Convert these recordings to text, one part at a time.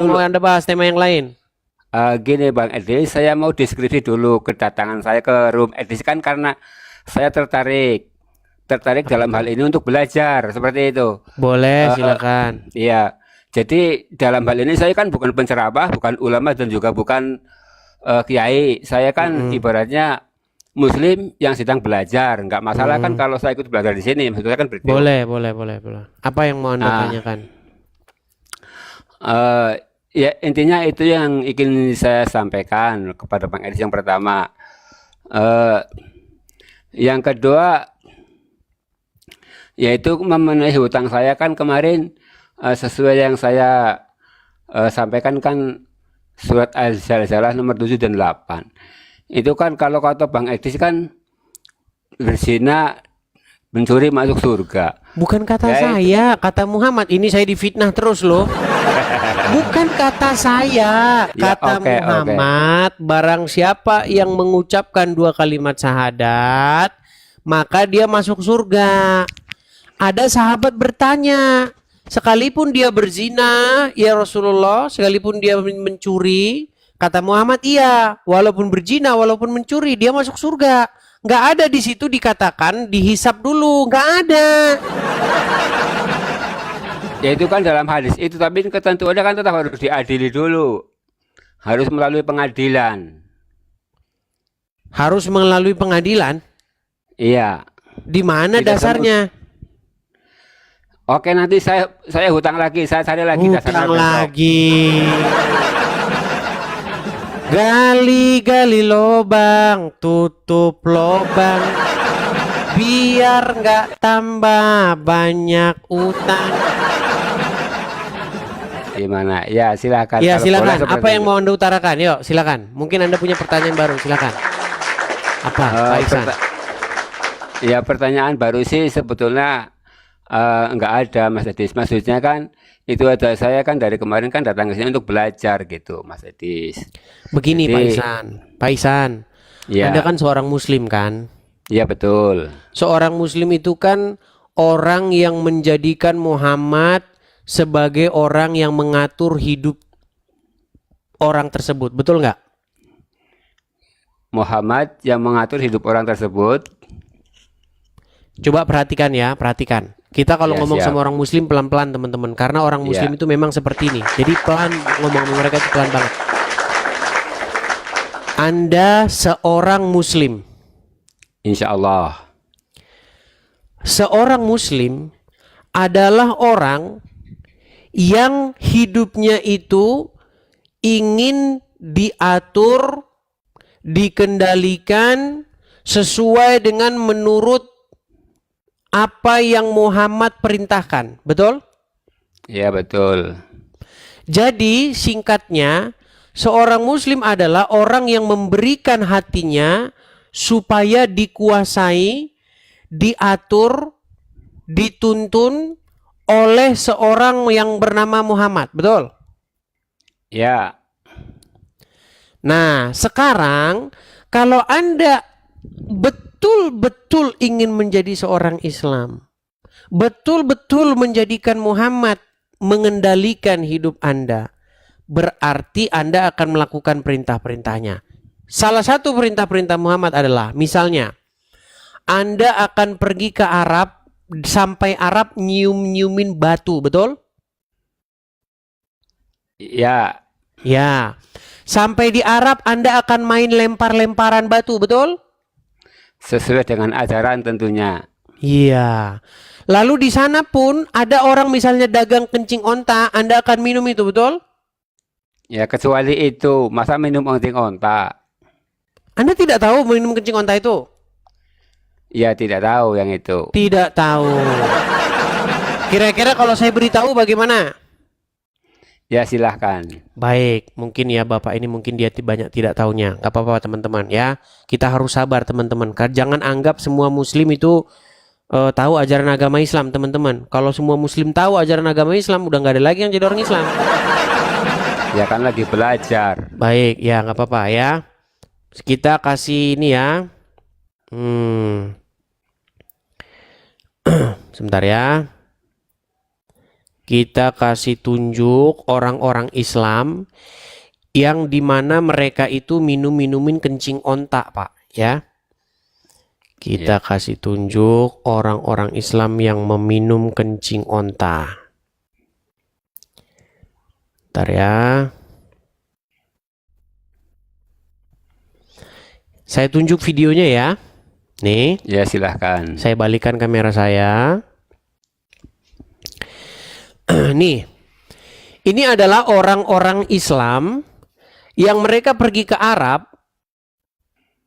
Mau Dulu, Anda bahas tema yang lain? gini Bang Edi, saya mau deskripsi dulu kedatangan saya ke room edisi kan karena saya tertarik Apa dalam itu? hal ini untuk belajar seperti itu. Boleh, Eh, silakan. iya, jadi dalam hal ini saya kan bukan penceramah, bukan ulama dan juga bukan kiai. Saya kan Mm-mm. ibaratnya Muslim yang sedang belajar. Nggak masalah kan Mm-mm. kalau saya ikut belajar di sini, maksudnya kan begitu. Boleh, boleh, boleh, boleh. Apa yang mau Anda Nah, tanyakan? eh, ya intinya itu yang ingin saya sampaikan kepada Bang Edis yang pertama. Eh, yang kedua yaitu memenuhi hutang saya kan kemarin, sesuai yang saya sampaikan kan surat Al-Zalzalah nomor 7 dan 8. Itu kan kalau kata Bang Edis kan berzina mencuri masuk surga. Bukan kata Ya itu. saya, kata Muhammad. Ini saya difitnah terus loh. Bukan kata saya, Ya, kata oke oke. Muhammad. Barang siapa yang mengucapkan dua kalimat syahadat, maka dia masuk surga. Ada sahabat bertanya, sekalipun dia berzina, ya Rasulullah, sekalipun dia mencuri, kata Muhammad, iya, walaupun berzina, walaupun mencuri, dia masuk surga. Nggak ada di situ dikatakan dihisap dulu, nggak ada. Ya itu kan dalam hadis itu, tapi ketentuannya kan tetap harus diadili dulu. Harus melalui pengadilan. Harus melalui pengadilan. Iya, Di mana tidak semut. dasarnya? Oke, nanti saya hutang lagi, saya cari lagi dasarnya Hutang besok. lagi. Gali-gali lobang, tutup lobang, biar nggak tambah banyak utang. Gimana? Ya, silakan Ya kalau boleh silakan. seperti Apa yang itu. mau Anda utarakan? Yuk silakan. Mungkin Anda punya pertanyaan baru. Silakan. Apa, Pak Eh, Iksan? perta- ya pertanyaan baru sih sebetulnya nggak ada Mas Edis. Maksudnya kan itu ada saya kan dari kemarin kan datang ke sini untuk belajar gitu, Mas Edis. Begini Pak Jadi Iksan. Pak Iksan, Anda ya, kan seorang Muslim kan? ya betul. Seorang Muslim itu kan orang yang menjadikan Muhammad sebagai orang yang mengatur hidup orang tersebut. Betul nggak? Muhammad yang mengatur hidup orang tersebut. Coba perhatikan ya, perhatikan. Kita kalau Ya ngomong sama siap. orang Muslim pelan-pelan teman-teman, karena orang Muslim Ya, itu memang seperti ini. Jadi pelan ngomong sama mereka itu pelan banget. Anda seorang Muslim. insya Allah. Seorang Muslim adalah orang yang hidupnya itu ingin diatur, dikendalikan sesuai dengan menurut apa yang Muhammad perintahkan. Betul? Ya betul. Jadi singkatnya, seorang muslim adalah orang yang memberikan hatinya supaya dikuasai, diatur, dituntun oleh seorang yang bernama Muhammad. Betul? Ya, Nah, sekarang kalau Anda betul-betul ingin menjadi seorang Islam, betul-betul menjadikan Muhammad mengendalikan hidup Anda, berarti Anda akan melakukan perintah-perintahnya. Salah satu perintah-perintah Muhammad adalah, misalnya, Anda akan pergi ke Arab, sampai Arab nyium-nyiumin batu, betul? ya, Ya. Sampai di Arab Anda akan main lempar-lemparan batu, betul? sesuai dengan ajaran tentunya. Iya. Lalu di sana pun ada orang misalnya dagang kencing onta, Anda akan minum itu, betul? Ya kecuali itu, masa minum onting onta? Anda tidak tahu minum kencing onta itu? Ya tidak tahu yang itu. Tidak tahu. Kira-kira kalau saya beritahu bagaimana? Ya silahkan. Baik, mungkin ya Bapak ini mungkin dia banyak tidak tahunya. Gak apa-apa teman-teman ya. Kita harus sabar teman-teman. Jangan anggap semua muslim itu tahu ajaran agama Islam teman-teman. Kalau semua muslim tahu ajaran agama Islam, udah nggak ada lagi yang jadi orang Islam. Ya kan lagi belajar. Baik, ya nggak apa-apa ya. Kita kasih ini ya. Sebentar ya. kita kasih tunjuk orang-orang Islam yang dimana mereka itu minumin kencing onta, Pak, ya. Kita kasih tunjuk orang-orang Islam yang meminum kencing onta. Bentar ya. Saya tunjuk videonya ya. Nih. Ya, silahkan. Saya balikan kamera saya. Nih. Ini adalah orang-orang Islam yang mereka pergi ke Arab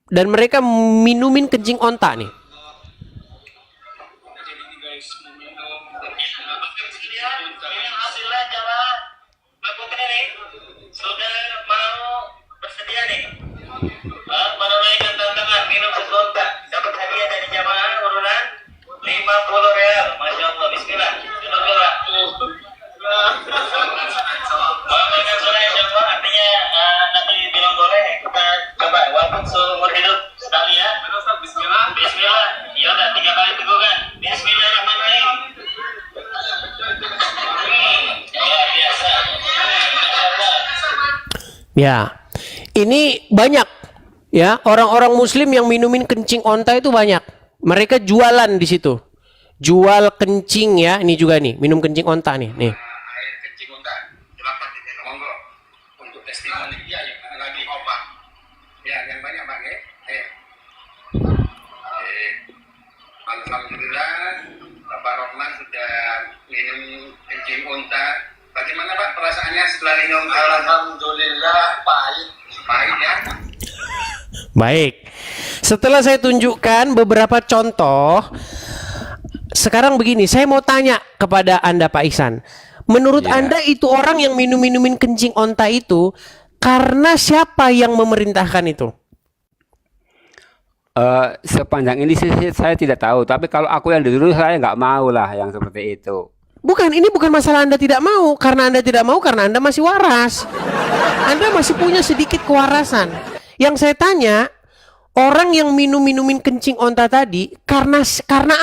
dan mereka minumin kencing onta nih. Sudah mau bersedia nih menunaikan tantangan minum segonta, dapat hadiah dari jamaah urunan 50 real. Masya Allah, bismillah. Duduk dulu. Mengenalkan surah insya Allah, artinya nanti bilang boleh. Kita coba walaupun seumur hidup sekali ya. Bismillah. Bismillah. Ya udah 3 kali tegukan. Bismillahirrahmanirrahim. Luar biasa. Ya, ini banyak ya orang-orang Muslim yang minumin kencing onta itu banyak. Mereka jualan di situ, jual kencing ya. Ini juga nih minum kencing onta nih. Air kencing unta, silakan monggo untuk testimoni dia yang lagi obat. Ya, yang banyak Pak ya. Ayo. Alhamdulillah, Bapak Rohman sudah minum kencing unta. Bagaimana Pak perasaannya setelah minum? Alhamdulillah pahit. Pahit ya. Baik, setelah saya tunjukkan beberapa contoh, sekarang begini, saya mau tanya kepada Anda Pak Ihsan. Menurut Anda itu orang yang minumin kencing onta itu karena siapa yang memerintahkan itu? Sepanjang ini sih saya tidak tahu, tapi kalau aku yang dulu saya nggak mau lah yang seperti itu. Bukan, ini bukan masalah Anda tidak mau. Karena Anda tidak mau, karena Anda masih waras. Anda masih punya sedikit kewarasan. Yang saya tanya, orang yang minumin kencing onta tadi, karena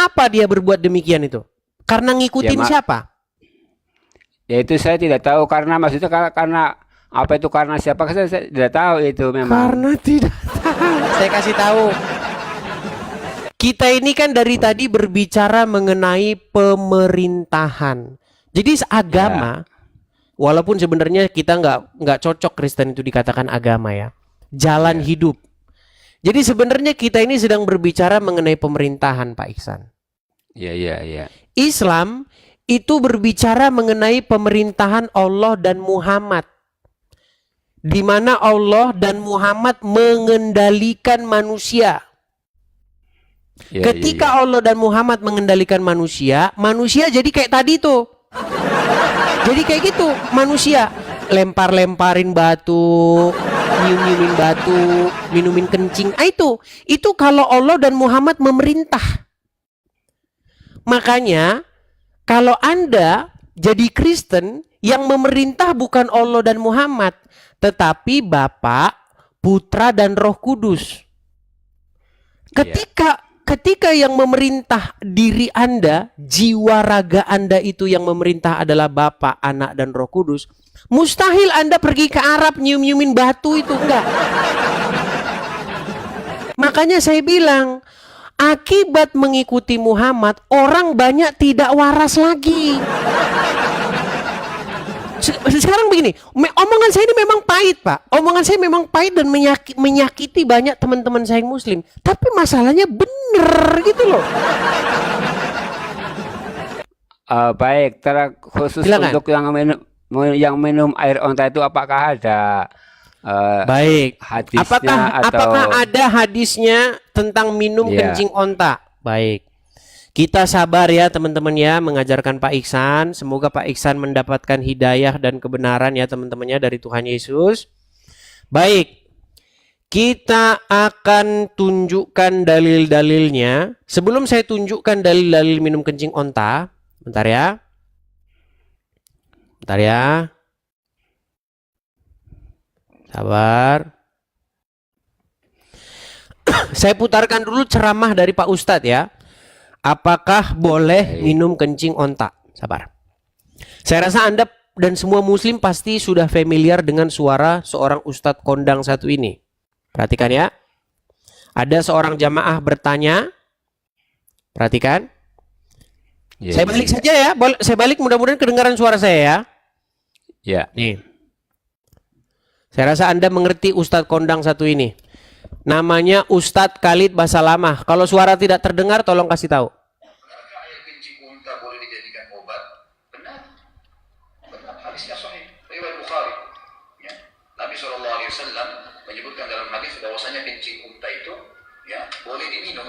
apa dia berbuat demikian itu? Karena ngikutin siapa? Ya itu saya tidak tahu, karena maksudnya karena apa itu, karena siapa, saya tidak tahu itu memang. Karena tidak tahu. Saya kasih tahu. Kita ini kan dari tadi berbicara mengenai pemerintahan. Jadi agama, walaupun sebenarnya kita nggak cocok Kristen itu dikatakan agama ya, jalan hidup. Jadi sebenarnya kita ini sedang berbicara mengenai pemerintahan, Pak Ihsan. Iya. Islam itu berbicara mengenai pemerintahan Allah dan Muhammad, di mana Allah dan Muhammad mengendalikan manusia. Ketika Allah dan Muhammad mengendalikan manusia, manusia jadi kayak tadi tuh. Jadi kayak gitu, manusia lempar-lemparin batu, nyium-nyiumin batu, minumin kencing. Itu kalau Allah dan Muhammad memerintah. Makanya kalau Anda jadi Kristen, yang memerintah bukan Allah dan Muhammad, tetapi Bapa, Putra dan Roh Kudus. Ketika yang memerintah diri Anda, jiwa raga Anda itu yang memerintah adalah Bapa, Anak dan Roh Kudus, mustahil Anda pergi ke Arab nyium-nyiumin batu itu, enggak. Makanya saya bilang, akibat mengikuti Muhammad, orang banyak tidak waras lagi. Sekarang begini, omongan saya ini memang pahit, Pak. Omongan saya memang pahit dan menyakiti banyak teman-teman saya yang Muslim. Tapi masalahnya bener gitu loh. Baik, khusus Silakan. untuk yang minum air onta itu apakah ada Baik. hadisnya Apakah ada hadisnya tentang minum kencing onta? Baik. Kita sabar ya teman-teman ya mengajarkan Pak Ihsan. Semoga Pak Ihsan mendapatkan hidayah dan kebenaran ya teman-temannya dari Tuhan Yesus. Baik. Kita akan tunjukkan dalil-dalilnya. Sebelum saya tunjukkan dalil-dalil minum kencing onta, bentar ya. Bentar ya. Sabar. Saya putarkan dulu ceramah dari Pak Ustadz ya. Apakah boleh minum kencing onta? Sabar. Saya rasa Anda dan semua muslim pasti sudah familiar dengan suara seorang ustadz kondang satu ini. Perhatikan ya. Ada seorang jamaah bertanya. Perhatikan. Ya, Saya balik saja ya. Saya balik, mudah-mudahan kedengaran suara saya ya. Ya. Nih. Saya rasa Anda mengerti ustadz kondang satu ini. Namanya Ustadz Khalid Basalamah. Kalau suara tidak terdengar tolong kasih tahu. Benarkah air kencing unta boleh dijadikan obat? Benar. Benar. Hadisnya sahih. Riwayat Bukhari. Ya. Nabi SAW menyebutkan dalam hadis bahwasanya kencing unta itu ya boleh diminum,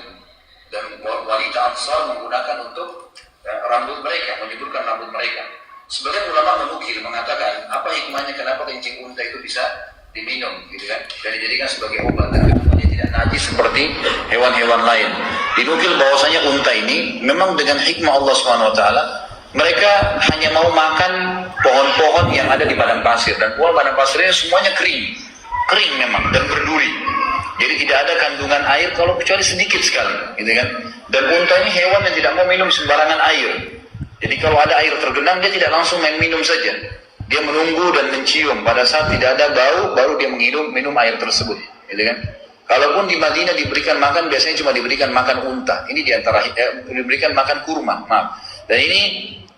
dan wanita Ansar menggunakan untuk rambut mereka, menyuburkan rambut mereka. Sebagian ulama menukil mengatakan apa hikmahnya kenapa kencing unta itu bisa diminum, gitu kan, dan dijadikan sebagai obat, dan dia tidak najis seperti hewan-hewan lain. Dinukil bahwasanya unta ini memang dengan hikmah Allah Subhanahu Wa Taala, mereka hanya mau makan pohon-pohon yang ada di padang pasir, dan pohon padang pasirnya semuanya kering memang dan berduri. Jadi tidak ada kandungan air kalau kecuali sedikit sekali, gitu kan. Dan unta ini hewan yang tidak mau minum sembarangan air. Jadi kalau ada air tergenang dia tidak langsung main minum saja. Dia menunggu dan mencium. Pada saat tidak ada bau, baru dia minum air tersebut, gitu kan. Kalaupun di Madinah diberikan makan, biasanya cuma diberikan makan unta. Ini diantara diberikan makan kurma, maaf. Dan ini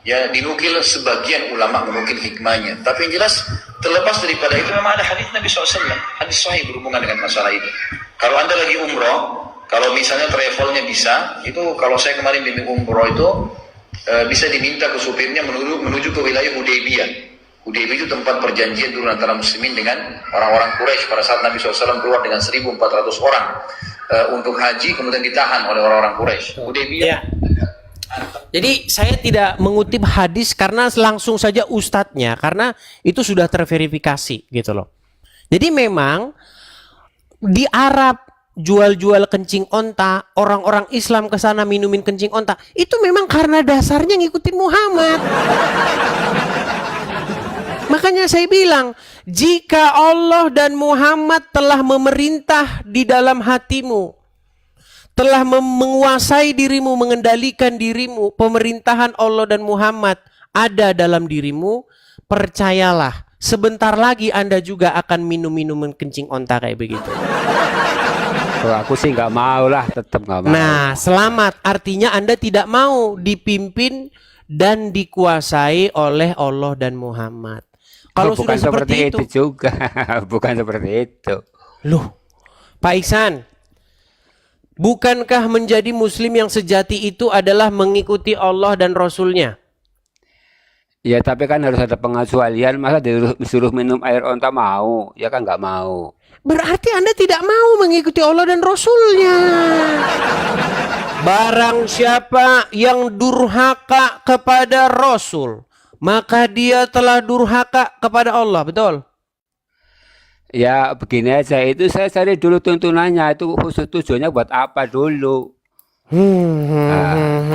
ya dinukil sebagian ulama menukil hikmahnya. Tapi yang jelas terlepas daripada itu memang ada hadis Nabi SAW, hadis sahih berhubungan dengan masalah itu. Kalau Anda lagi umroh, kalau misalnya travelnya bisa, itu kalau saya kemarin bimbing umroh itu bisa diminta ke supirnya menuju ke wilayah Hudaybiyah. Hudaybiyah itu tempat perjanjian dulu antara muslimin dengan orang-orang Quraisy pada saat Nabi SAW keluar dengan 1.400 orang untuk haji, kemudian ditahan oleh orang-orang Quraisy. Hudaybiyah. Ya. Jadi saya tidak mengutip hadis karena langsung saja ustadznya, karena itu sudah terverifikasi gitu loh. Jadi memang di Arab jual-jual kencing onta, orang-orang Islam ke sana minumin kencing onta, itu memang karena dasarnya ngikutin Muhammad. Makanya saya bilang, jika Allah dan Muhammad telah memerintah di dalam hatimu, telah menguasai dirimu, mengendalikan dirimu, pemerintahan Allah dan Muhammad ada dalam dirimu, percayalah, sebentar lagi Anda juga akan minum-minuman kencing onta kayak begitu. Kalau aku sih nggak mau lah, tetap nggak mau. Nah, selamat. Artinya Anda tidak mau dipimpin dan dikuasai oleh Allah dan Muhammad. Kalau bukan sudah seperti itu juga, bukan seperti itu. Loh, Pak Iksan, bukankah menjadi muslim yang sejati itu adalah mengikuti Allah dan Rasulnya? Ya tapi kan harus ada pengecualian, masa disuruh minum air onta mau? Ya kan nggak mau. Berarti Anda tidak mau mengikuti Allah dan Rasulnya. Barang siapa yang durhaka kepada Rasul, maka dia telah durhaka kepada Allah, betul? Ya begini aja, itu saya cari dulu tuntunannya, itu khusus tujuannya buat apa dulu.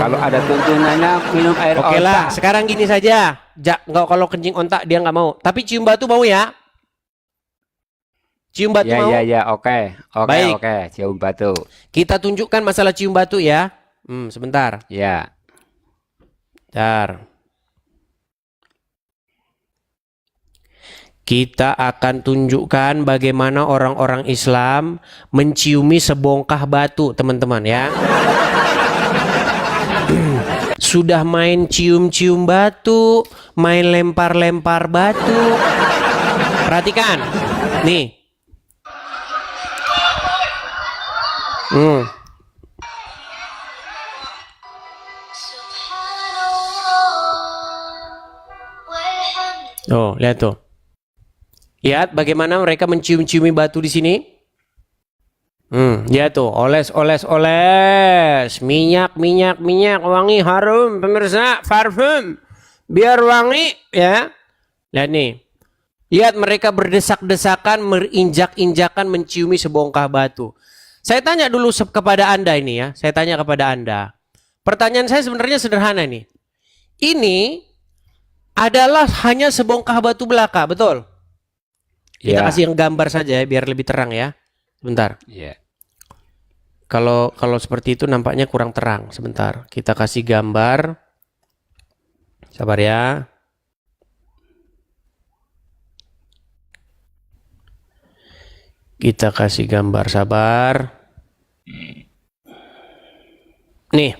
Kalau ada tuntunannya minum air onta. Oke lah, sekarang gini saja. Nggak, kalau kencing onta dia nggak mau. Tapi cium batu mau ya? Cium batu mau? Ya, oke, Baik. cium batu. Kita tunjukkan masalah cium batu ya. Sebentar. Ya. Bentar. Kita akan tunjukkan bagaimana orang-orang Islam menciumi sebongkah batu, teman-teman ya. Sudah main cium-cium batu, main lempar-lempar batu. Perhatikan. Nih. Oh, lihat tuh. Lihat bagaimana mereka mencium-ciumi batu di sini. Ya tuh, oles. Minyak, wangi, harum, pemirsa, parfum. Biar wangi, ya. Lihat nih. Lihat mereka berdesak-desakan, merinjak-injakan, menciumi sebongkah batu. Saya tanya dulu kepada Anda ini ya. Saya tanya kepada Anda. Pertanyaan saya sebenarnya sederhana nih. Ini adalah hanya sebongkah batu belaka, betul? Kita kasih yang gambar saja ya, biar lebih terang ya. Sebentar. Ya. Kalau seperti itu nampaknya kurang terang. Sebentar. Kita kasih gambar. Sabar ya. Kita kasih gambar, sabar. Nih.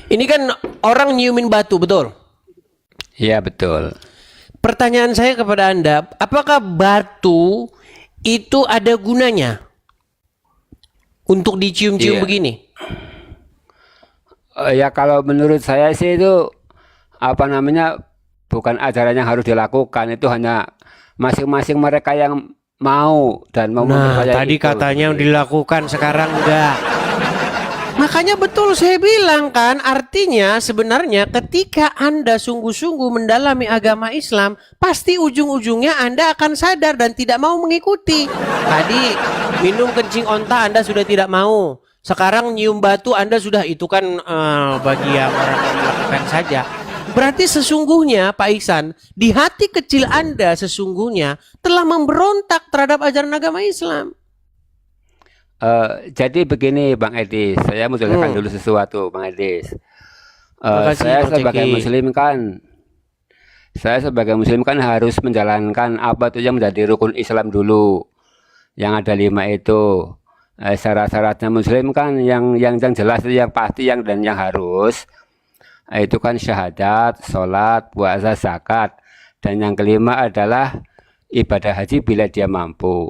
Ini kan orang nyiumin batu, betul? Iya, betul. Pertanyaan saya kepada Anda, apakah batu itu ada gunanya untuk dicium-cium Iya. begini? Ya kalau menurut saya sih itu bukan ajaran yang harus dilakukan, itu hanya masing-masing mereka yang mau dan mau Nah, mempercayai tadi itu. katanya dilakukan, sekarang enggak. Makanya betul saya bilang kan, artinya sebenarnya ketika Anda sungguh-sungguh mendalami agama Islam, pasti ujung-ujungnya Anda akan sadar dan tidak mau mengikuti. Tadi minum kencing onta Anda sudah tidak mau. Sekarang nyium batu Anda sudah, itu kan bagi yang orang yang melakukan saja. Berarti sesungguhnya Pak Ihsan, di hati kecil Anda sesungguhnya telah memberontak terhadap ajaran agama Islam. Jadi begini Bang Edis, saya mau jelaskan dulu sesuatu Bang Edis. Terima kasih, Saya Bang sebagai Ceki. muslim kan harus menjalankan apa itu yang menjadi rukun Islam dulu, yang ada 5 itu. Syarat-syaratnya muslim kan yang jelas itu, yang pasti, yang harus itu kan syahadat, sholat, puasa, zakat, dan yang kelima adalah ibadah haji bila dia mampu.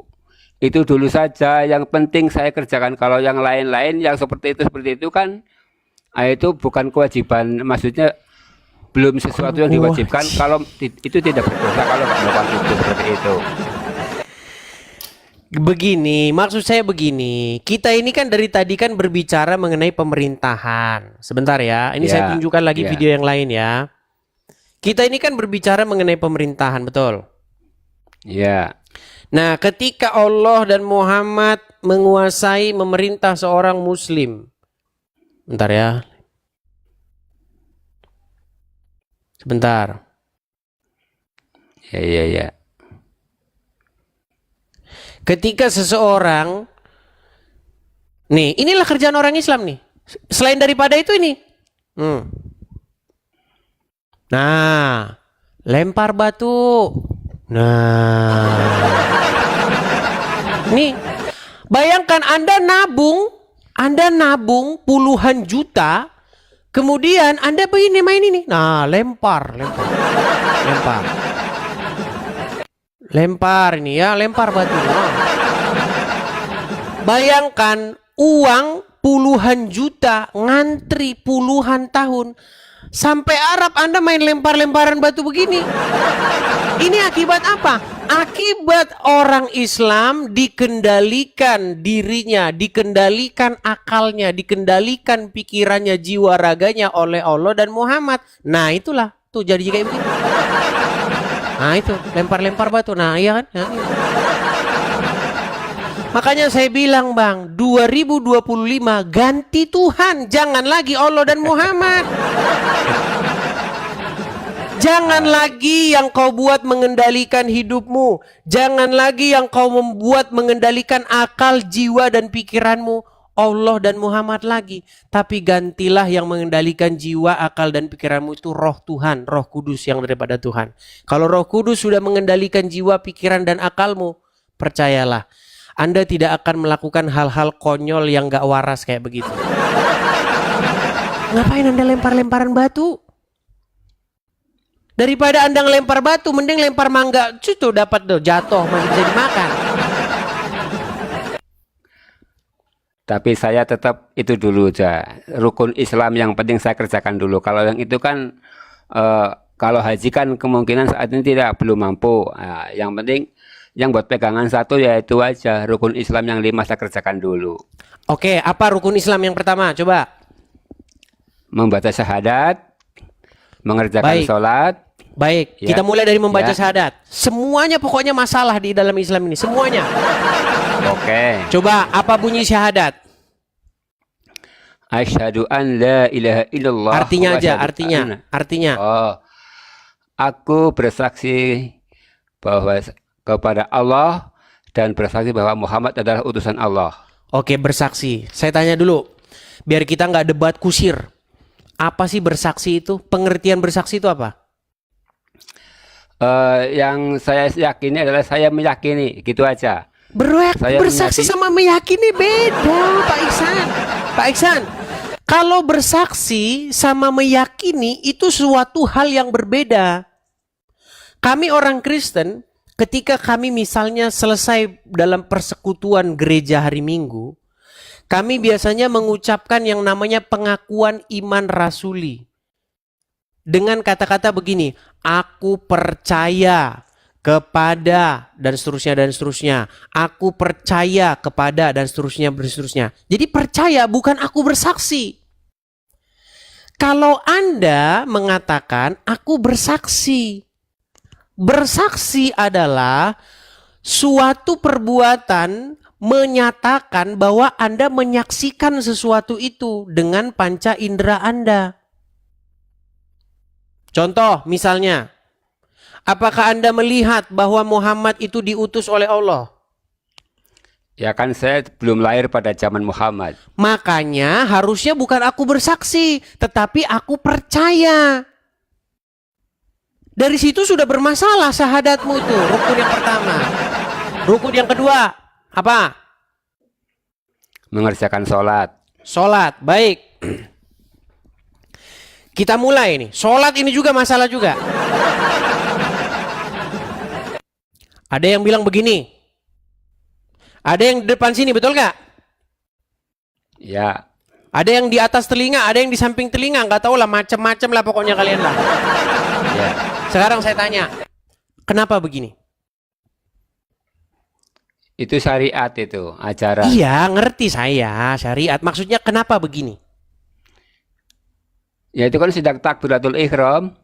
Itu dulu saja yang penting saya kerjakan. Kalau yang lain-lain yang seperti itu kan itu bukan kewajiban, maksudnya belum sesuatu yang diwajibkan. Kalau itu tidak berdosa kalau nggak melakukan itu seperti itu. Begini, maksud saya begini. Kita ini kan dari tadi kan berbicara mengenai pemerintahan. Sebentar ya, ini saya Ya, tunjukkan lagi ya. video yang lain ya. Kita ini kan berbicara mengenai pemerintahan, betul? Ya, Nah, ketika Allah dan Muhammad menguasai memerintah seorang muslim. Bentar ya. Sebentar. ya. Ketika seseorang, nih, inilah kerjaan orang Islam nih. Selain daripada itu ini. Nah, lempar batu. Nah, nih, bayangkan Anda nabung puluhan juta, kemudian Anda begini main ini. Nah, lempar. Lempar ini ya, lempar batu. Nah. Bayangkan uang puluhan juta, ngantri puluhan tahun. Sampai Arab Anda main lempar-lemparan batu begini. Ini akibat apa? Akibat orang Islam dikendalikan dirinya, dikendalikan akalnya, dikendalikan pikirannya, jiwa raganya oleh Allah dan Muhammad. Nah itulah, tuh jadi kayak begitu. Nah itu, lempar-lempar batu. Nah iya kan? Nah, iya. Makanya saya bilang Bang, 2025 ganti Tuhan, jangan lagi Allah dan Muhammad. Jangan lagi yang kau buat mengendalikan hidupmu. Jangan lagi yang kau membuat mengendalikan akal, jiwa dan pikiranmu. Allah dan Muhammad lagi. Tapi gantilah yang mengendalikan jiwa, akal dan pikiranmu itu roh Tuhan, roh kudus yang daripada Tuhan. Kalau roh kudus sudah mengendalikan jiwa, pikiran dan akalmu, percayalah, Anda tidak akan melakukan hal-hal konyol yang gak waras kayak begitu. Ngapain Anda lempar-lemparan batu? Daripada Anda ngelempar batu, mending lempar mangga. Cucu dapat tuh, jatuh, masih bisa dimakan. tapi saya tetap itu dulu aja. Rukun Islam yang penting saya kerjakan dulu. Kalau yang itu kan kalau haji kan kemungkinan saat ini belum mampu. Nah, yang penting yang buat pegangan satu ya itu aja, rukun Islam yang 5 saya kerjakan dulu. Oke, apa rukun Islam yang pertama? Coba. Membaca syahadat, mengerjakan Baik. sholat. Baik, Ya. kita mulai dari membaca Ya. syahadat. Semuanya pokoknya masalah di dalam Islam ini, semuanya. Oke. Coba, apa bunyi syahadat? Asyhadu an la ilaha illallah. Artinya wa aja, asyhadu artinya. Oh, aku bersaksi bahwa kepada Allah dan bersaksi bahwa Muhammad adalah utusan Allah. Oke, bersaksi. Saya tanya dulu, biar kita nggak debat kusir. Apa sih bersaksi itu? Pengertian bersaksi itu apa? Yang saya yakini adalah saya meyakini, gitu aja. Saya Bersaksi meyakini. sama meyakini beda, Pak Iksan. Pak Iksan, kalau bersaksi sama meyakini itu suatu hal yang berbeda. Kami orang Kristen, ketika kami misalnya selesai dalam persekutuan gereja hari Minggu, kami biasanya mengucapkan yang namanya pengakuan iman rasuli. Dengan kata-kata begini, aku percaya kepada dan seterusnya. Aku percaya kepada dan seterusnya. Jadi percaya bukan aku bersaksi. Kalau Anda mengatakan aku bersaksi. Bersaksi adalah suatu perbuatan menyatakan bahwa Anda menyaksikan sesuatu itu dengan panca indera Anda. Contoh misalnya, apakah Anda melihat bahwa Muhammad itu diutus oleh Allah? Ya kan saya belum lahir pada zaman Muhammad. Makanya harusnya bukan aku bersaksi, tetapi aku percaya. Dari situ sudah bermasalah syahadatmu itu, rukun yang pertama. Rukun yang kedua, apa? Mengerjakan sholat. Sholat, baik. Kita mulai nih. Sholat ini juga masalah juga. Ada yang bilang begini. Ada yang di depan sini, betul nggak? Ya. Ada yang di atas telinga, ada yang di samping telinga. Nggak tahu lah, macam-macam lah pokoknya kalian lah. Ya. Sekarang saya tanya, kenapa begini? Itu syariat itu, ajaran. Iya, ngerti saya syariat. Maksudnya kenapa begini? Ya itu kan sedang takbiratul ihram.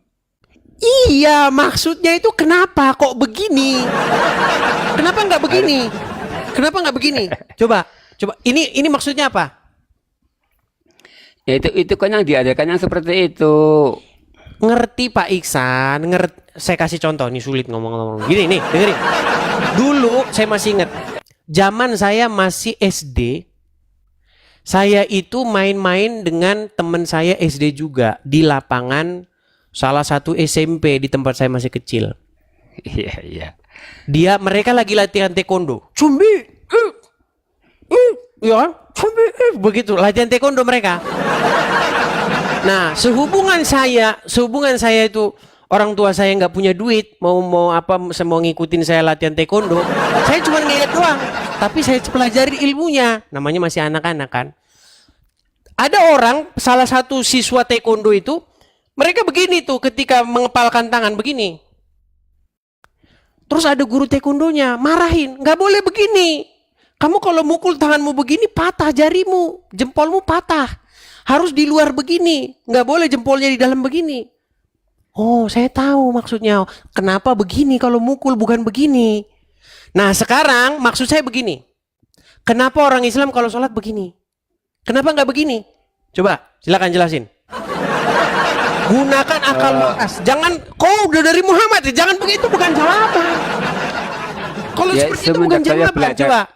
Iya, maksudnya itu kenapa kok begini? Kenapa nggak begini? Kenapa nggak begini? Coba. Ini maksudnya apa? Ya itu kan yang diadakan yang seperti itu. Ngerti Pak Iksan, saya kasih contoh, nih sulit ngomong-ngomong. Gini nih, dengerin. Dulu saya masih ingat, zaman saya masih SD, saya itu main-main dengan teman saya SD juga di lapangan salah satu SMP di tempat saya masih kecil. Iya. Mereka lagi latihan taekwondo. Ya, begitu latihan taekwondo mereka. Nah, sehubungan saya itu orang tua saya nggak punya duit, mau ngikutin saya latihan taekwondo, saya cuma ngeliat doang. Tapi saya pelajari ilmunya, namanya masih anak-anak kan. Ada orang, salah satu siswa taekwondo itu, mereka begini tuh ketika mengepalkan tangan begini. Terus ada guru taekwondonya marahin, nggak boleh begini. Kamu kalau mukul tanganmu begini patah jarimu, jempolmu patah. Harus di luar begini, nggak boleh jempolnya di dalam begini. Oh, saya tahu maksudnya. Kenapa begini kalau mukul bukan begini? Nah, sekarang maksud saya begini. Kenapa orang Islam kalau sholat begini? Kenapa nggak begini? Coba, silakan jelasin. Gunakan akal muas. Jangan, kau udah dari Muhammad, jangan begitu, bukan jawaban. Kalau Ya, seperti itu bukan jawaban. Coba.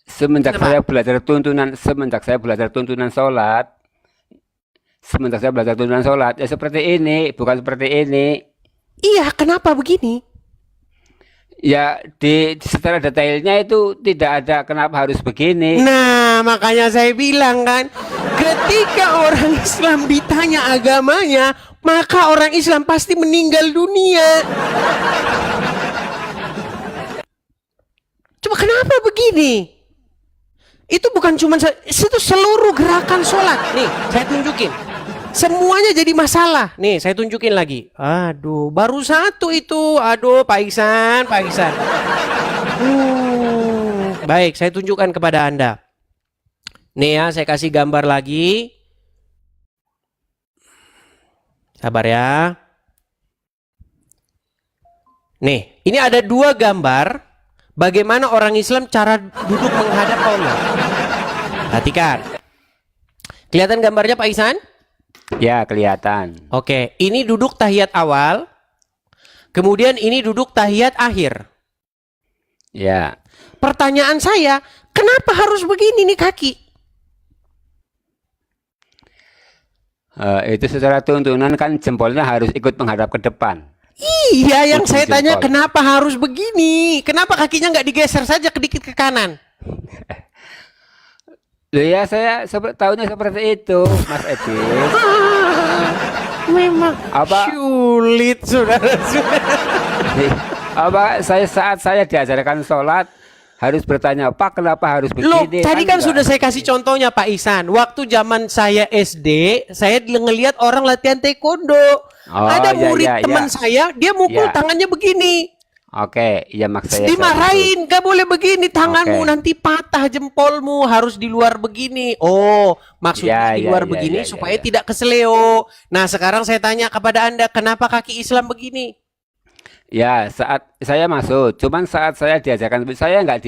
Semenjak saya belajar tuntunan sholat, ya seperti ini, bukan seperti ini. Iya, kenapa begini? Ya secara detailnya itu tidak ada kenapa harus begini. Nah, makanya saya bilang kan, ketika orang Islam ditanya agamanya, maka orang Islam pasti meninggal dunia. Coba kenapa begini? Itu bukan cuma, itu seluruh gerakan sholat. Nih, saya tunjukin. Semuanya jadi masalah. Nih, saya tunjukin lagi. Aduh, baru satu itu. Aduh, Pak Iksan. Baik, saya tunjukkan kepada Anda. Nih ya, saya kasih gambar lagi. Sabar ya. Nih, ini ada dua gambar. Bagaimana orang Islam cara duduk menghadap Allah. Perhatikan. Kelihatan gambarnya Pak Iksan? Ya, kelihatan. Oke, ini duduk tahiyat awal. Kemudian ini duduk tahiyat akhir. Ya. Pertanyaan saya, kenapa harus begini nih kaki? Itu secara tuntunan kan jempolnya harus ikut menghadap ke depan. Iya, yang Ujung saya tanya jempol. kenapa harus begini? Kenapa kakinya nggak digeser saja sedikit ke kanan? Loh ya saya tahunya seperti itu, Mas Edis. Memang Apa sulit, saudara. apa saat saya diajarkan sholat harus bertanya, Pak kenapa harus Loh, begini? tadi kan enggak. sudah saya kasih contohnya Pak Ihsan. Waktu zaman saya SD, saya ngelihat orang latihan taekwondo. Oh, Ada ya, murid ya, teman ya. saya, dia mukul Ya. tangannya begini. Oke, iya maksud saya. Dimarahin, gak boleh begini tanganmu, Oke. nanti patah jempolmu, harus di luar begini. Oh, maksudnya Ya, di ya, luar ya, begini ya, ya, supaya ya. tidak keseleo. Nah, sekarang saya tanya kepada Anda, kenapa kaki Islam begini? Ya, saat saya masuk, cuman saat saya diajarkan, saya nggak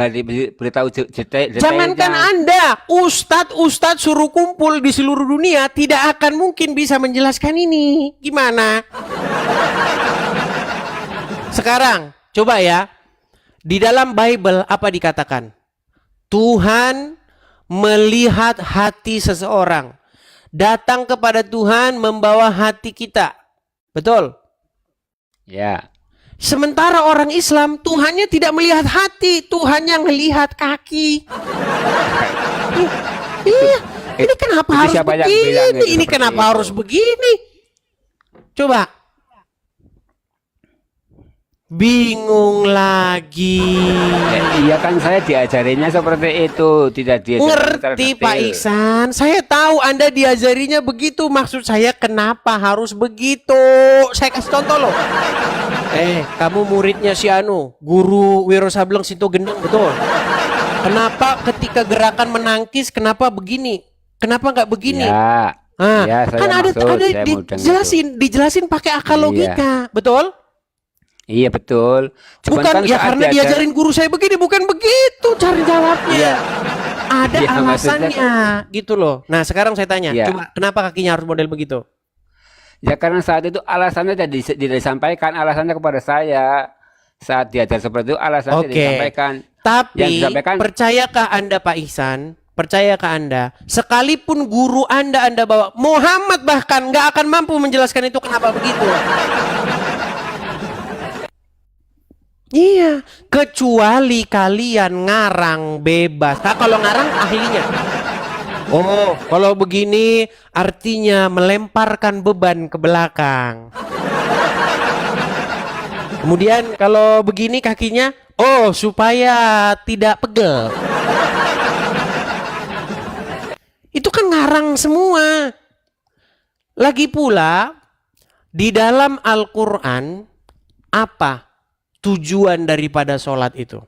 diberitahu detailnya. Jangankan Anda, ustadz suruh kumpul di seluruh dunia tidak akan mungkin bisa menjelaskan ini. Gimana? Sekarang, coba ya. Di dalam Bible apa dikatakan? Tuhan melihat hati seseorang. Datang kepada Tuhan membawa hati kita. Betul? Ya, Sementara orang Islam, Tuhannya tidak melihat hati, Tuhan yang melihat kaki. Iya, ini kenapa itu harus siapa yang bilang begini? itu Ini seperti kenapa itu? harus begini? Coba. Bingung lagi. iya kan saya diajarinya seperti itu, tidak diajarkan secara Ngerti detail. Pak Ihsan, saya tahu Anda diajarinya begitu. Maksud saya kenapa harus begitu? Saya kasih contoh loh. Kamu muridnya si Anu, guru Wiro Sableng Sinto Gendeng, betul? Kenapa ketika gerakan menangkis, kenapa begini? Kenapa nggak begini? Ya, ya saya Kan ada maksud, saya mudeng itu. dijelasin pakai akal Iya. logika, betul? Iya betul. Cuman Bukan kan ya saat karena diajarin guru saya begini, bukan begitu cari jawabnya. Iya. Ada Iya, maksudnya alasannya, gitu loh. Nah sekarang saya tanya, Iya. coba kenapa kakinya harus model begitu? Ya karena saat itu alasannya tidak disampaikan alasannya kepada saya. Saat diajar seperti itu alasannya Oke. disampaikan. Yang Tapi disampaikan percayakah Anda Pak Ihsan? Percayakah Anda? Sekalipun guru Anda bawa Muhammad bahkan nggak akan mampu menjelaskan itu kenapa begitu. Iya, kecuali kalian ngarang bebas. Nah, kalau ngarang ahlinya. Oh, kalau begini artinya melemparkan beban ke belakang. Kemudian kalau begini kakinya, oh supaya tidak pegel. Itu kan ngarang semua. Lagi pula di dalam Al-Quran apa tujuan daripada sholat itu?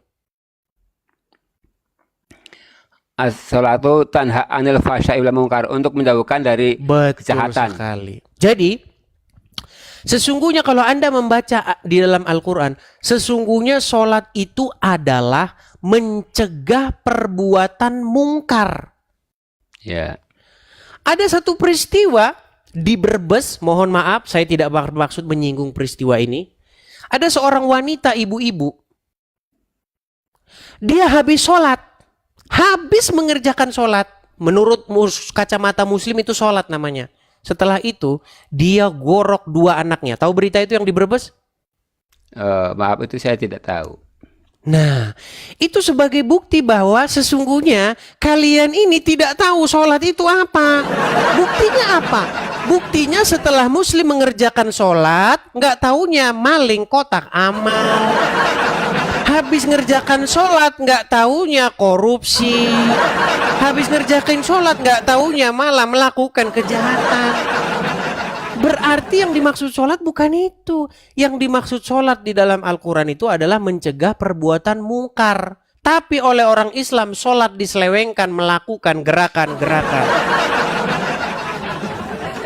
as-sholatu tanha anil fahsya'i wal munkar, untuk menjauhkan dari kejahatan. Sekali. Jadi sesungguhnya kalau Anda membaca di dalam Al-Quran, sesungguhnya sholat itu adalah mencegah perbuatan mungkar. Ya. Ada satu peristiwa di Brebes, mohon maaf saya tidak bermaksud menyinggung peristiwa ini. Ada seorang wanita ibu-ibu, dia habis sholat, habis mengerjakan sholat. Menurut kacamata muslim itu sholat namanya. Setelah itu dia gorok dua anaknya. Tahu berita itu yang di Brebes? Maaf itu saya tidak tahu. Nah, itu sebagai bukti bahwa sesungguhnya kalian ini tidak tahu sholat itu apa. Buktinya apa? Buktinya setelah muslim mengerjakan sholat, nggak taunya maling kotak amal. Habis ngerjakan sholat, nggak taunya korupsi. Habis ngerjakan sholat, nggak taunya malah melakukan kejahatan. Berarti yang dimaksud sholat bukan itu. Yang dimaksud sholat di dalam Al-Quran itu adalah mencegah perbuatan mungkar. Tapi oleh orang Islam sholat diselewengkan melakukan gerakan-gerakan.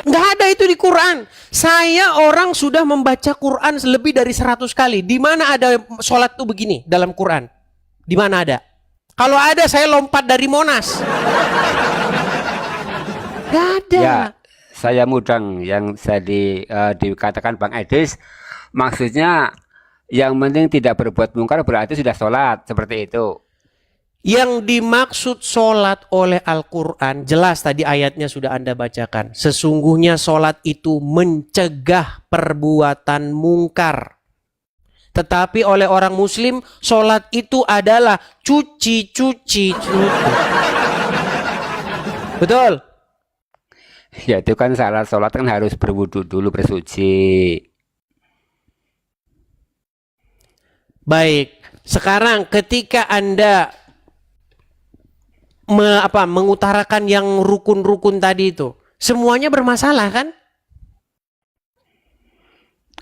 Nggak ada itu di Quran. Saya orang sudah membaca Quran lebih dari 100 kali. Di mana ada sholat itu begini dalam Quran? Di mana ada? Kalau ada saya lompat dari Monas. Nggak ada. Ya, saya mudeng yang saya dikatakan Bang Edis, maksudnya yang penting tidak berbuat mungkar berarti sudah sholat, seperti itu. Yang dimaksud sholat oleh Al-Quran, jelas tadi ayatnya sudah Anda bacakan. Sesungguhnya sholat itu mencegah perbuatan mungkar. Tetapi oleh orang muslim, sholat itu adalah cuci. Betul? Ya itu kan syarat sholat kan harus berwudu dulu, bersuci. Baik, sekarang ketika Anda mengutarakan yang rukun-rukun tadi itu, semuanya bermasalah kan?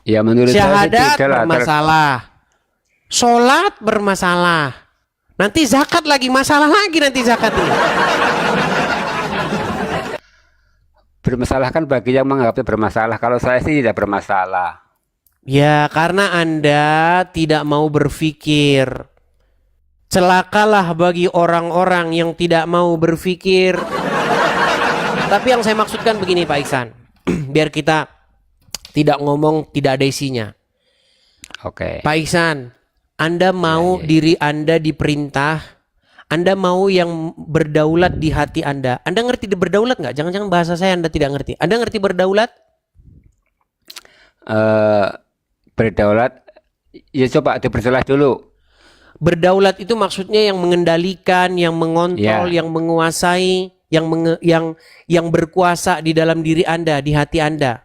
Ya menurut saya Syahadat tidak lah. bermasalah, sholat bermasalah, nanti zakat lagi masalah lagi nanti zakat ini. Bermasalah kan bagi yang menganggapnya bermasalah. Kalau saya sih tidak bermasalah. Ya karena Anda tidak mau berpikir. Celakalah bagi orang-orang yang tidak mau berpikir. Tapi yang saya maksudkan begini Pak Iksan, biar kita tidak ngomong tidak ada isinya. Oke. Pak Iksan, Anda mau diri Anda diperintah, Anda mau yang berdaulat di hati Anda. Anda ngerti berdaulat nggak? Jangan-jangan bahasa saya Anda tidak ngerti. Anda ngerti berdaulat? Berdaulat, ya coba diperjelas dulu. Berdaulat itu maksudnya yang mengendalikan, yang mengontrol, yang menguasai, yang berkuasa di dalam diri Anda, di hati Anda.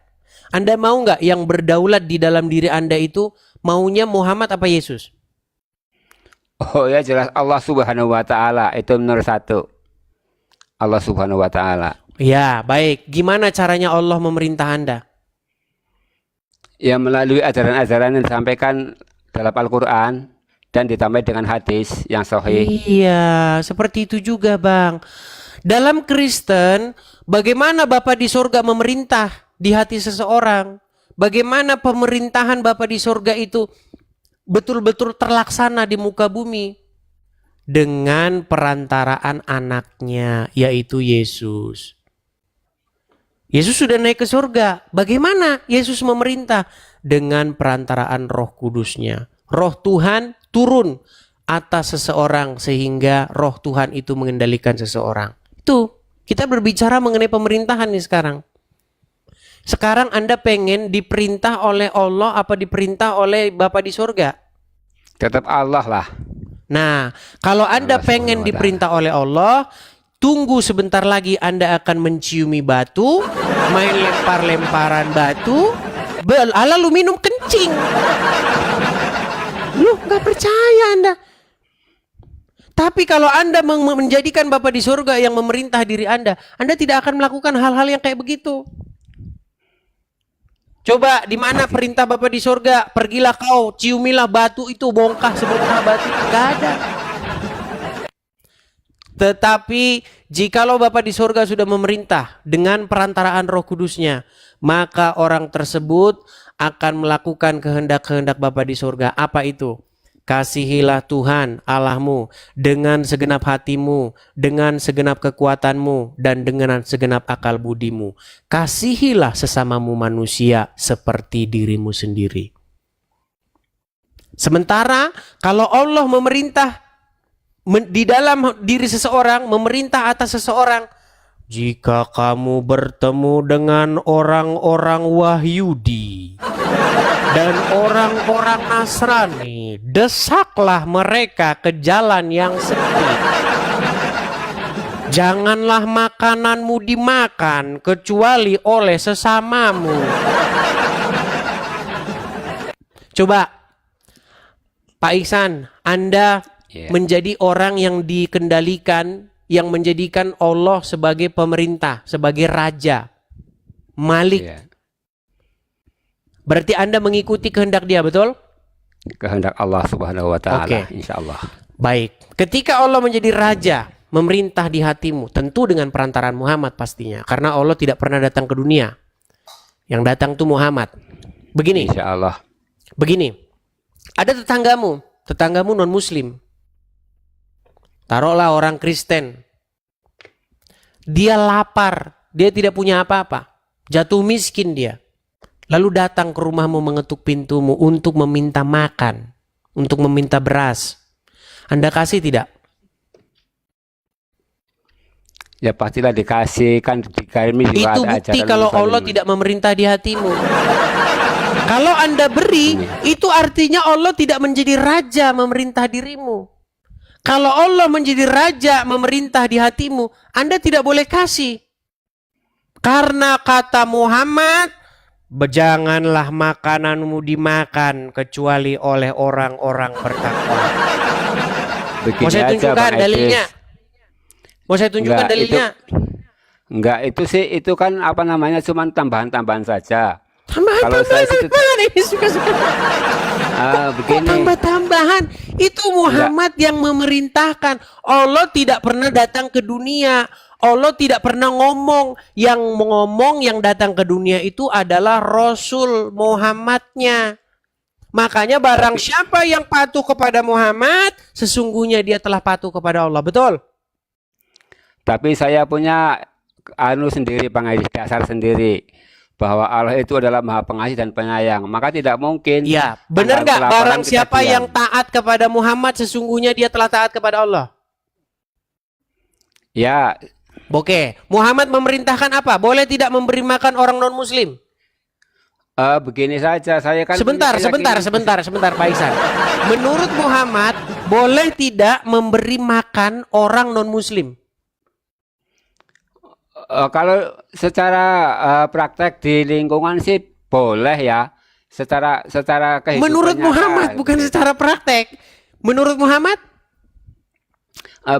Anda mau nggak yang berdaulat di dalam diri Anda itu maunya Muhammad apa Yesus? Oh ya jelas Allah Subhanahu wa Ta'ala, itu nomor satu. Allah Subhanahu wa Ta'ala. Ya baik, gimana caranya Allah memerintah Anda? Ya melalui ajaran-ajaran yang disampaikan dalam Al-Quran dan ditambah dengan hadis yang sahih. Iya, seperti itu juga Bang. Dalam Kristen, bagaimana Bapa di surga memerintah di hati seseorang? Bagaimana pemerintahan Bapa di surga itu betul-betul terlaksana di muka bumi? Dengan perantaraan anaknya, yaitu Yesus. Yesus sudah naik ke surga. Bagaimana Yesus memerintah? Dengan perantaraan Roh Kudusnya. Roh Tuhan turun atas seseorang sehingga Roh Tuhan itu mengendalikan seseorang. Itu kita berbicara mengenai pemerintahan nih sekarang. Sekarang Anda pengen diperintah oleh Allah apa diperintah oleh Bapa di surga? Tetap Allah lah. Nah, kalau Anda pengen diperintah oleh Allah, tunggu sebentar lagi Anda akan menciumi batu, main lempar-lemparan batu, lalu minum kencing. Loh, gak percaya Anda. Tapi kalau Anda menjadikan Bapa di surga yang memerintah diri Anda tidak akan melakukan hal-hal yang kayak begitu. Coba di mana perintah Bapa di surga? Pergilah kau, ciumilah batu itu, bongkah sebongkah batu. Gak ada. Tetapi jikalau Bapa di surga sudah memerintah dengan perantaraan Roh Kudusnya, maka orang tersebut akan melakukan kehendak-kehendak Bapa di surga. Apa itu? Kasihilah Tuhan Allahmu dengan segenap hatimu, dengan segenap kekuatanmu, dan dengan segenap akal budimu. Kasihilah sesamamu manusia seperti dirimu sendiri. Sementara kalau Allah memerintah di dalam diri seseorang, memerintah atas seseorang, jika kamu bertemu dengan orang-orang Wahyudi dan orang-orang Nasrani, desaklah mereka ke jalan yang sempit. Janganlah makananmu dimakan kecuali oleh sesamamu. Coba Pak Iksan, Anda menjadi orang yang dikendalikan, yang menjadikan Allah sebagai pemerintah, sebagai raja, Malik. Berarti Anda mengikuti kehendak Dia, betul? Kehendak Allah Subhanahu wa Ta'ala, insya Allah. Baik. Ketika Allah menjadi raja, memerintah di hatimu, tentu dengan perantaraan Muhammad pastinya, karena Allah tidak pernah datang ke dunia. Yang datang itu Muhammad. Begini. Insya Allah. Begini. Ada tetanggamu non-muslim. Taruhlah orang Kristen. Dia lapar, dia tidak punya apa-apa. Jatuh miskin dia. Lalu datang ke rumahmu, mengetuk pintumu untuk meminta makan, untuk meminta beras. Anda kasih tidak? Ya pastilah dikasih, kan dikasih juga Itu ada bukti ajaran kalau Allah zalim. tidak memerintah di hatimu. Kalau Anda beri, itu artinya Allah tidak menjadi raja memerintah dirimu. Kalau Allah menjadi raja memerintah di hatimu, Anda tidak boleh kasih. Karena kata Muhammad, janganlah makananmu dimakan kecuali oleh orang-orang bertakwa. Begini Mau saya aja, tunjukkan Bang Edis. dalilnya? Mau saya tunjukkan Enggak, dalilnya? Enggak, itu sih, itu kan apa namanya, cuman tambahan-tambahan saja. Kalau saya sih Tambahan-tambahan ini suka-suka. Kok begini, tambah-tambahan? Itu Muhammad yang memerintahkan. Allah tidak pernah datang ke dunia. Allah tidak pernah ngomong. Yang ngomong yang datang ke dunia itu adalah Rasul Muhammadnya. Makanya barang siapa yang patuh kepada Muhammad, sesungguhnya dia telah patuh kepada Allah. Betul? tapi saya punya anu sendiri, Bang Edis, dasar sendiri. Bahwa Allah itu adalah Maha Pengasih dan Penyayang. Maka tidak mungkin. Iya. Benar tanggal nggak? pelaporan Barang kita siapa diam. yang taat kepada Muhammad, sesungguhnya dia telah taat kepada Allah. Ya, Oke, Muhammad memerintahkan apa? Boleh tidak memberi makan orang non-muslim? begini saja, saya kan Sebentar, punya keyakinan- sebentar Pak Ihsan. Menurut Muhammad, boleh tidak memberi makan orang non-muslim? Kalau secara praktek di lingkungan sih boleh ya, secara kehidupan Menurut nyata, Muhammad, bukan gitu. secara praktek. Menurut Muhammad?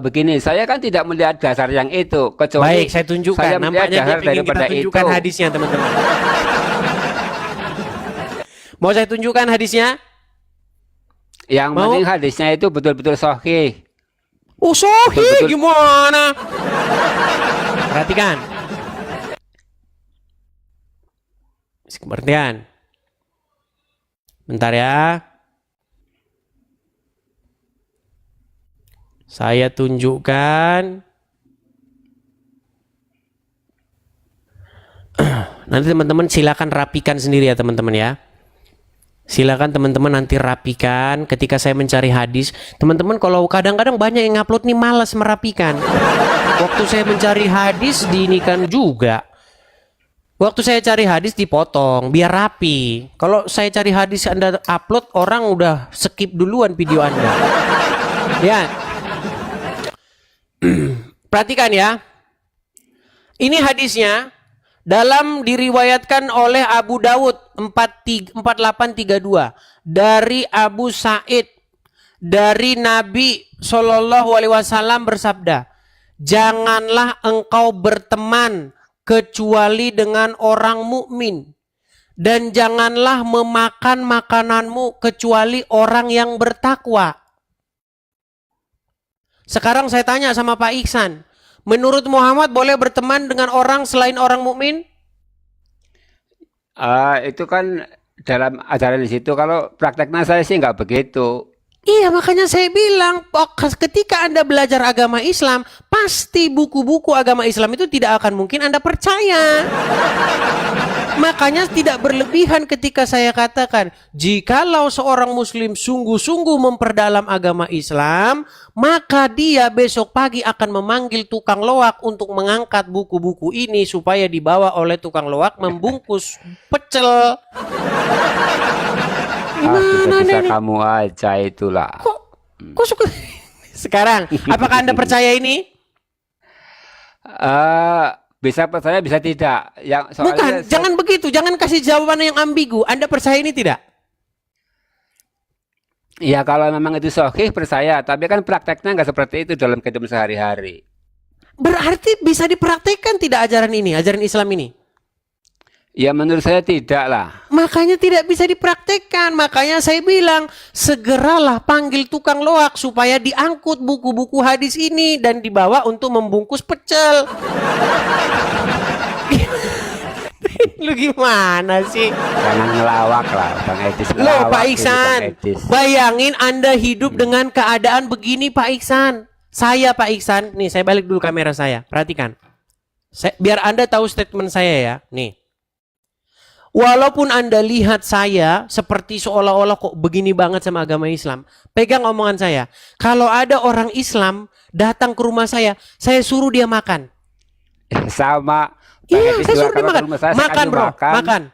Begini, saya kan tidak melihat dasar yang itu, kecuali Baik, saya tunjukkan. saya melihat Nampaknya dia dasar ingin kita daripada tunjukkan itu. hadisnya, teman-teman. Mau saya tunjukkan hadisnya? Yang Mau? penting hadisnya itu betul-betul sahih. Oh, sahih Betul-betul. gimana? Perhatikan. Perhatikan. Bentar ya. Saya tunjukkan. Nanti teman-teman silakan rapikan sendiri ya teman-teman ya. Silakan teman-teman nanti rapikan ketika saya mencari hadis. Teman-teman kalau kadang-kadang banyak yang upload nih malas merapikan. Waktu saya mencari hadis diinikan juga. Waktu saya cari hadis dipotong biar rapi. Kalau saya cari hadis Anda upload, orang udah skip duluan video Anda. Ya. Perhatikan ya. Ini hadisnya dalam diriwayatkan oleh Abu Dawud 4832 dari Abu Sa'id dari Nabi Shallallahu Alaihi Wasallam bersabda, janganlah engkau berteman kecuali dengan orang mukmin dan janganlah memakan makananmu kecuali orang yang bertakwa. Sekarang saya tanya sama Pak Ihsan, menurut Muhammad boleh berteman dengan orang selain orang mukmin? Itu kan dalam ajaran di situ. Kalau prakteknya saya sih nggak begitu. Iya, makanya saya bilang ketika Anda belajar agama Islam, pasti buku-buku agama Islam itu tidak akan mungkin Anda percaya. Makanya tidak berlebihan ketika saya katakan, jikalau seorang muslim sungguh-sungguh memperdalam agama Islam, maka dia besok pagi akan memanggil tukang loak untuk mengangkat buku-buku ini supaya dibawa oleh tukang loak membungkus pecel. Gimana Bisa-bisa nih? kamu aja itulah. Kok suka? Sekarang, apakah Anda percaya ini? Bisa percaya, bisa tidak. Yang soalnya Bukan, jangan begitu, jangan kasih jawaban yang ambigu. Anda percaya ini tidak? Ya kalau memang itu sahih percaya, tapi kan prakteknya nggak seperti itu dalam kehidupan sehari-hari. Berarti bisa dipraktekkan tidak ajaran ini, ajaran Islam ini? Ya menurut saya tidak lah. Makanya tidak bisa dipraktekkan. Makanya saya bilang, segeralah panggil tukang loak supaya diangkut buku-buku hadis ini dan dibawa untuk membungkus pecel. Lu gimana sih? Jangan ngelawak lah, Bang Edis. Loh Ngelawak Pak ini, Iksan, Bang Edis. bayangin Anda hidup dengan keadaan begini Pak Iksan. Saya Pak Iksan, nih saya balik dulu kamera saya, perhatikan. Biar Anda tahu statement saya ya, nih. Walaupun Anda lihat saya seperti seolah-olah kok begini banget sama agama Islam, pegang omongan saya. Kalau ada orang Islam datang ke rumah saya suruh dia makan. Sama. Bang Iya, Edis saya juga suruh dia kalau ke makan. rumah saya Makan sekali bro, makan.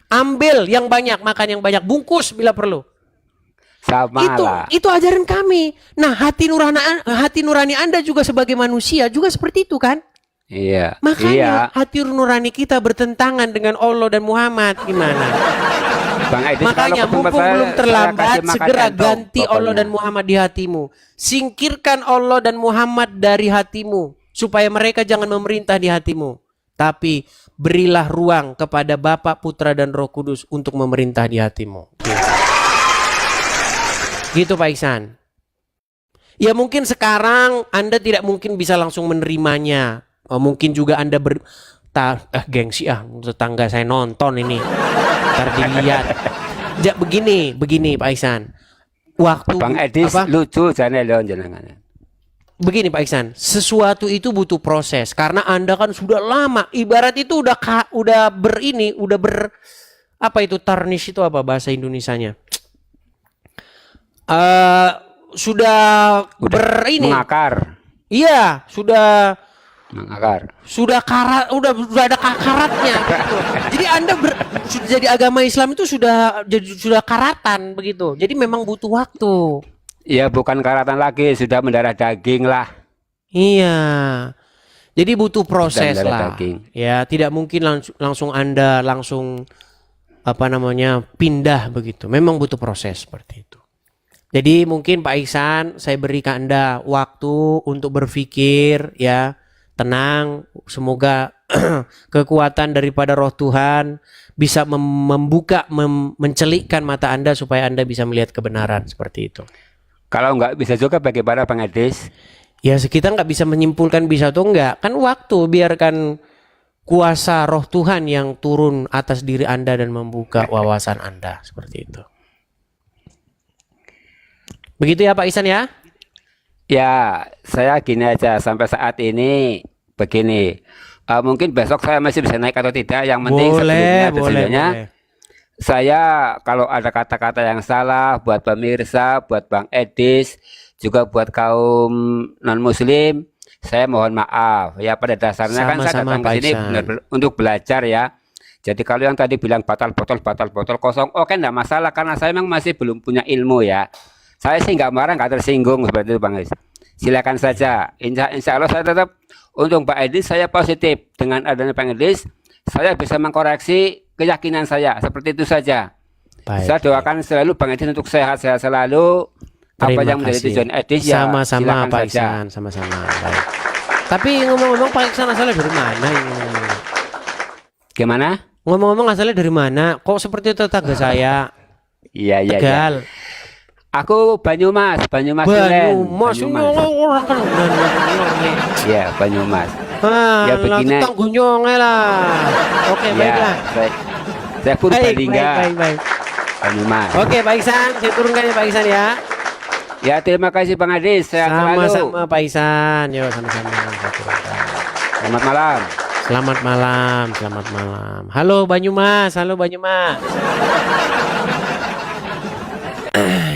Ambil yang banyak, makan yang banyak, bungkus bila perlu. Sama lah. Itu ajaran kami. Nah, hati nurani Anda juga sebagai manusia juga seperti itu kan? Iya. Makanya Iya. hati nurani kita bertentangan dengan Allah dan Muhammad. Gimana? Bang Edis Makanya kalau ke tempat mumpung belum saya terlambat, kasih makan segera centong, ganti Allah pokoknya. dan Muhammad di hatimu. Singkirkan Allah dan Muhammad dari hatimu supaya mereka jangan memerintah di hatimu. Tapi berilah ruang kepada Bapa, Putra dan Roh Kudus untuk memerintah di hatimu. Gitu Pak Iksan. Ya mungkin sekarang Anda tidak mungkin bisa langsung menerimanya. Mungkin juga Anda gengsi tetangga saya nonton ini. Ntar dilihat. Begini Pak Iksan. Waktu Bang Edis lucu jane lho jenengan. Begini Pak Iksan, sesuatu itu butuh proses karena Anda kan sudah lama. Ibarat itu udah apa itu tarnish itu apa bahasa Indonesianya? Sudah mengakar. Iya, sudah Mengakar. udah ada karatnya gitu. Jadi Anda sudah jadi agama Islam itu sudah karatan begitu. Jadi memang butuh waktu. Ya bukan karatan lagi, sudah mendarah daging lah. Iya. Jadi butuh proses lah. Daging. Ya, tidak mungkin langsung Anda pindah begitu. Memang butuh proses seperti itu. Jadi mungkin Pak Iksan, saya beri ke Anda waktu untuk berpikir ya, tenang. Semoga kekuatan daripada Roh Tuhan bisa mencelikkan mata Anda supaya Anda bisa melihat kebenaran seperti itu. Kalau nggak bisa juga bagaimana Bang Edis? Ya kita nggak bisa menyimpulkan bisa atau enggak. Kan waktu, biarkan kuasa Roh Tuhan yang turun atas diri Anda dan membuka wawasan Anda seperti itu. Begitu ya Pak Ihsan ya? Ya, saya gini aja sampai saat ini begini. Mungkin besok saya masih bisa naik atau tidak. Yang penting sebelumnya saya kalau ada kata-kata yang salah buat pemirsa, buat Bang Edis, juga buat kaum non-muslim, saya mohon maaf. Ya pada dasarnya kan saya datang ke sini untuk belajar ya. Jadi kalau yang tadi bilang batal botol kosong, oke enggak masalah karena saya memang masih belum punya ilmu ya. Saya sih nggak marah, nggak tersinggung seperti itu Bang Edis. Silakan saja. Insya Allah saya tetap untuk Pak Edis saya positif dengan adanya Bang Edis. Saya bisa mengkoreksi keyakinan saya seperti itu saja. Baik, saya doakan selalu Bang Edis untuk sehat-sehat selalu. Apa yang menjadi tujuan Edis ya sama-sama Pak Iksan, sama-sama. Baik. Tapi ngomong-ngomong Pak Iksan asalnya dari mana ini? Gimana? Ngomong-ngomong asalnya dari mana? Kok seperti tetangga saya? Iya. Tegal. Aku Banyumas. Banyumas. Iya, Banyumas. Ya begini. Tanggunyonge lah. Oke, baiklah. Saya Purbalingga. Baik. Banyumas. Oke, Pak Iksan, saya turunkan ya Pak Iksan ya. Ya, terima kasih Bang Edis. Sama-sama Pak Iksan. Yo, sama-sama. Selamat malam. Selamat malam. Halo Banyumas.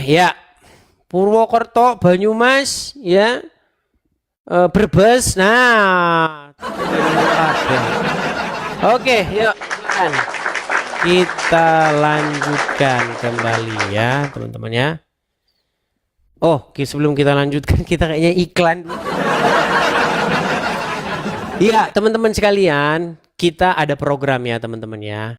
Ya, Purwokerto, Banyumas, ya, Brebes. Nah, oke, yuk, kita lanjutkan kembali ya, teman-teman ya. Oh, sebelum kita lanjutkan, kita kayaknya iklan. Iya, teman-teman sekalian, kita ada program ya, teman-teman ya.